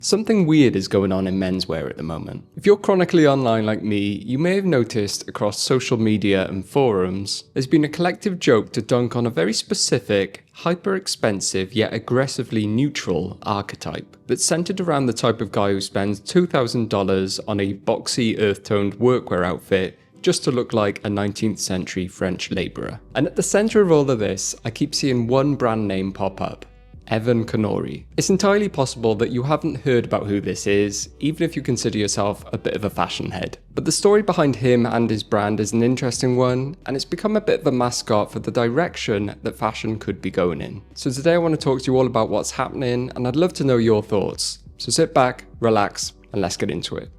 Something weird is going on in menswear at the moment. If you're chronically online like me, you may have noticed across social media and forums, there's been a collective joke to dunk on a very specific, hyper-expensive yet aggressively neutral archetype that's centered around the type of guy who spends $2,000 on a boxy earth-toned workwear outfit just to look like a 19th century French labourer. And at the centre of all of this, I keep seeing one brand name pop up. Evan Kinori. It's entirely possible that you haven't heard about who this is, even if you consider yourself a bit of a fashion head. But the story behind him and his brand is an interesting one, and it's become a bit of a mascot for the direction that fashion could be going in. So today I want to talk to you all about what's happening, and I'd love to know your thoughts. So sit back, relax, and let's get into it.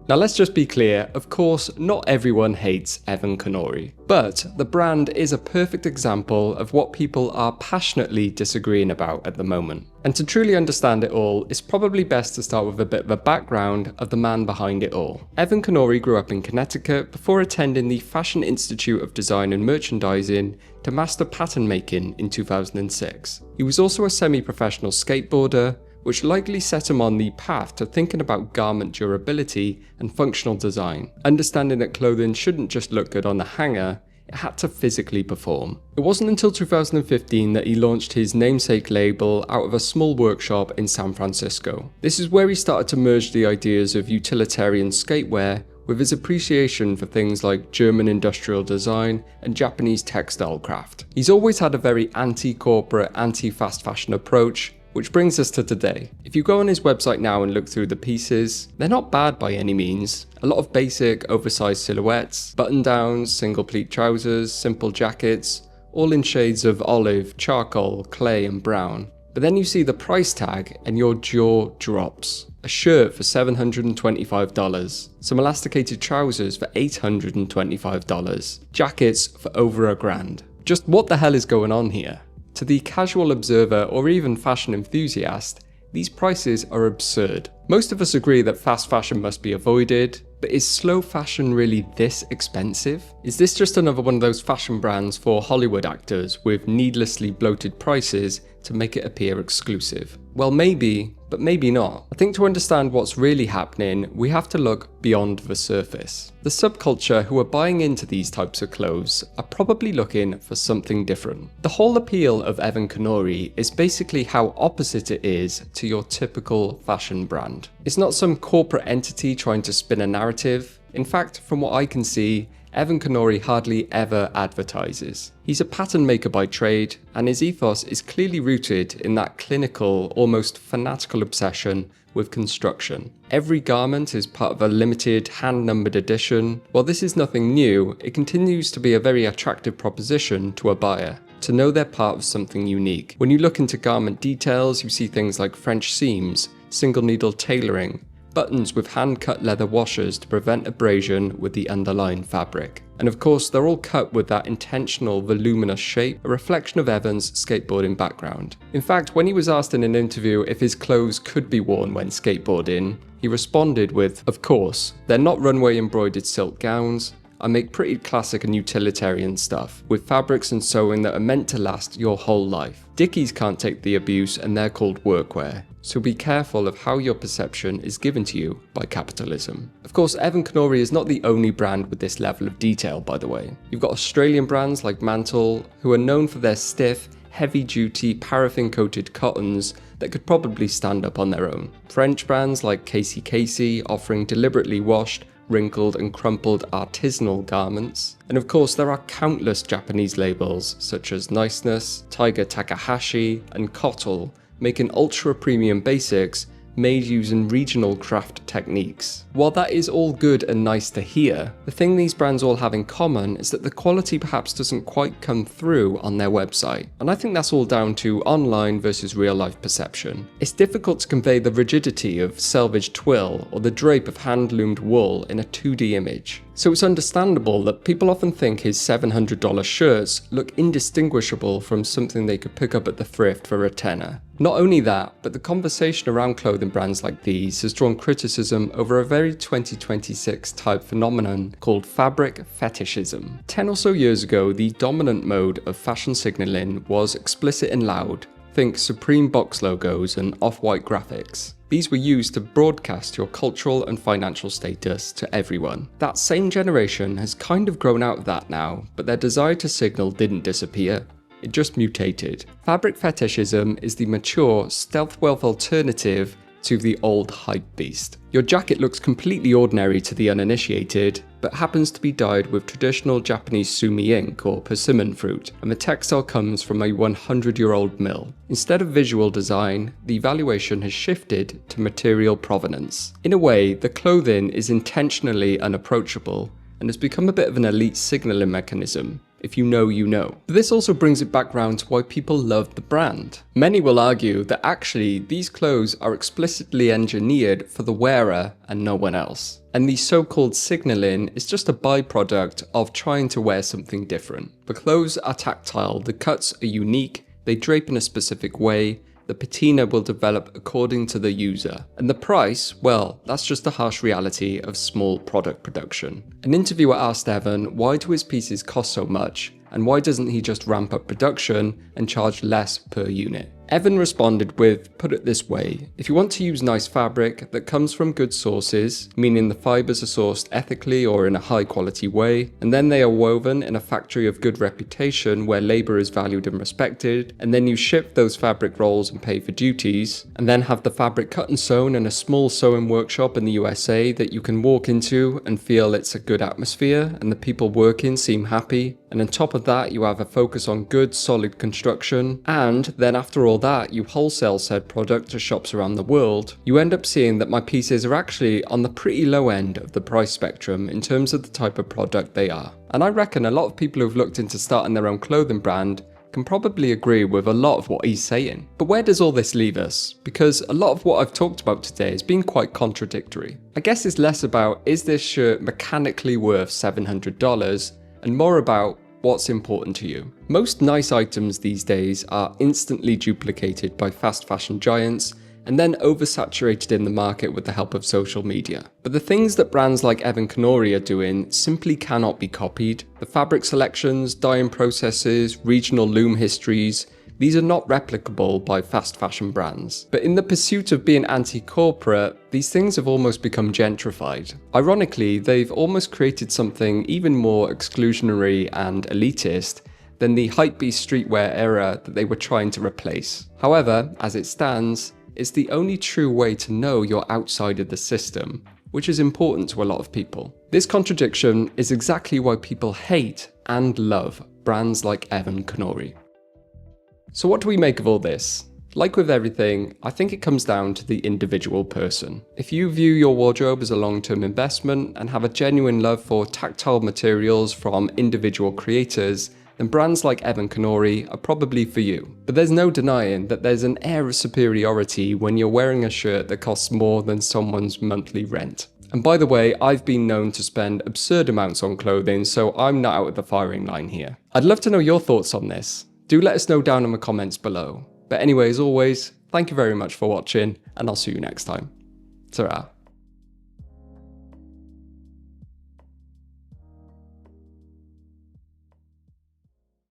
Now let's just be clear, of course, not everyone hates Evan Kinori, but the brand is a perfect example of what people are passionately disagreeing about at the moment. And to truly understand it all, it's probably best to start with a bit of a background of the man behind it all. Evan Kinori grew up in Connecticut before attending the Fashion Institute of Design and Merchandising to master pattern making in 2006. He was also a semi-professional skateboarder, which likely set him on the path to thinking about garment durability and functional design, understanding that clothing shouldn't just look good on the hanger, it had to physically perform. It wasn't until 2015 that he launched his namesake label out of a small workshop in San Francisco. This is where he started to merge the ideas of utilitarian skatewear with his appreciation for things like German industrial design and Japanese textile craft. He's always had a very anti-corporate, anti-fast fashion approach, which brings us to today. If you go on his website now and look through the pieces, they're not bad by any means. A lot of basic, oversized silhouettes, button-downs, single pleat trousers, simple jackets, all in shades of olive, charcoal, clay and brown. But then you see the price tag and your jaw drops. A shirt for $725, some elasticated trousers for $825, jackets for over $1,000. Just what the hell is going on here? To the casual observer or even fashion enthusiast, these prices are absurd. Most of us agree that fast fashion must be avoided, but is slow fashion really this expensive? Is this just another one of those fashion brands for Hollywood actors with needlessly bloated prices to make it appear exclusive? Well, maybe, but maybe not. I think to understand what's really happening, we have to look beyond the surface. The subculture who are buying into these types of clothes are probably looking for something different. The whole appeal of Evan Kinori is basically how opposite it is to your typical fashion brand. It's not some corporate entity trying to spin a narrative. In fact, from what I can see, Evan Kinori hardly ever advertises. He's a pattern maker by trade, and his ethos is clearly rooted in that clinical, almost fanatical obsession with construction. Every garment is part of a limited, hand-numbered edition. While this is nothing new, it continues to be a very attractive proposition to a buyer, to know they're part of something unique. When you look into garment details, you see things like French seams, single needle tailoring, buttons with hand-cut leather washers to prevent abrasion with the underlying fabric. And of course, they're all cut with that intentional, voluminous shape, a reflection of Evan's skateboarding background. In fact, when he was asked in an interview if his clothes could be worn when skateboarding, he responded with, "Of course, they're not runway embroidered silk gowns. I make pretty classic and utilitarian stuff, with fabrics and sewing that are meant to last your whole life. Dickies can't take the abuse and they're called workwear. So be careful of how your perception is given to you by capitalism." Of course, Evan Kinori is not the only brand with this level of detail, by the way. You've got Australian brands like Mantle, who are known for their stiff, heavy-duty, paraffin-coated cottons that could probably stand up on their own. French brands like Casey offering deliberately washed, wrinkled and crumpled artisanal garments. And of course, there are countless Japanese labels such as Niceness, Tiger Takahashi and Kotl, making ultra-premium basics made using regional craft techniques. While that is all good and nice to hear, the thing these brands all have in common is that the quality perhaps doesn't quite come through on their website. And I think that's all down to online versus real-life perception. It's difficult to convey the rigidity of selvage twill or the drape of hand-loomed wool in a 2D image. So it's understandable that people often think his $700 shirts look indistinguishable from something they could pick up at the thrift for a tenner. Not only that, but the conversation around clothing brands like these has drawn criticism over a very 2026 type phenomenon called fabric fetishism. 10 or so years ago, the dominant mode of fashion signaling was explicit and loud, Think Supreme box logos and off-white graphics. These were used to broadcast your cultural and financial status to everyone. That same generation has kind of grown out of that now, but their desire to signal didn't disappear. It just mutated. Fabric fetishism is the mature, stealth wealth alternative to the old hype beast. Your jacket looks completely ordinary to the uninitiated, but happens to be dyed with traditional Japanese sumi ink or persimmon fruit, and the textile comes from a 100-year-old mill. Instead of visual design, the evaluation has shifted to material provenance. In a way, the clothing is intentionally unapproachable, and has become a bit of an elite signaling mechanism. If you know, you know. But this also brings it back round to why people love the brand. Many will argue that actually these clothes are explicitly engineered for the wearer and no one else. And the so-called signaling is just a byproduct of trying to wear something different. The clothes are tactile, the cuts are unique, they drape in a specific way, the patina will develop according to the user. And the price, well, that's just the harsh reality of small product production. An interviewer asked Evan why do his pieces cost so much, and why doesn't he just ramp up production and charge less per unit? Evan responded with, put it this way, if you want to use nice fabric that comes from good sources, meaning the fibers are sourced ethically or in a high quality way, and then they are woven in a factory of good reputation where labor is valued and respected, and then you ship those fabric rolls and pay for duties, and then have the fabric cut and sewn in a small sewing workshop in the USA that you can walk into and feel it's a good atmosphere and the people working seem happy, and on top of that you have a focus on good solid construction, and then after all that you wholesale said product to shops around the world, you end up seeing that my pieces are actually on the pretty low end of the price spectrum in terms of the type of product they are. And I reckon a lot of people who've looked into starting their own clothing brand can probably agree with a lot of what he's saying. But where does all this leave us? Because a lot of what I've talked about today has been quite contradictory. I guess it's less about is this shirt mechanically worth $700 and more about what's important to you. Most nice items these days are instantly duplicated by fast fashion giants and then oversaturated in the market with the help of social media. But the things that brands like Evan Kinori are doing simply cannot be copied. The fabric selections, dyeing processes, regional loom histories, these are not replicable by fast fashion brands. But in the pursuit of being anti-corporate, these things have almost become gentrified. Ironically, they've almost created something even more exclusionary and elitist than the hypebeast streetwear era that they were trying to replace. However, as it stands, it's the only true way to know you're outside of the system, which is important to a lot of people. This contradiction is exactly why people hate and love brands like Evan Kinori. So what do we make of all this? Like with everything, I think it comes down to the individual person. If you view your wardrobe as a long-term investment and have a genuine love for tactile materials from individual creators, then brands like Evan Kinori are probably for you. But there's no denying that there's an air of superiority when you're wearing a shirt that costs more than someone's monthly rent. And by the way, I've been known to spend absurd amounts on clothing, so I'm not out of the firing line here. I'd love to know your thoughts on this. Do let us know down in the comments below. But anyway, as always, thank you very much for watching, and I'll see you next time. Ta-ra.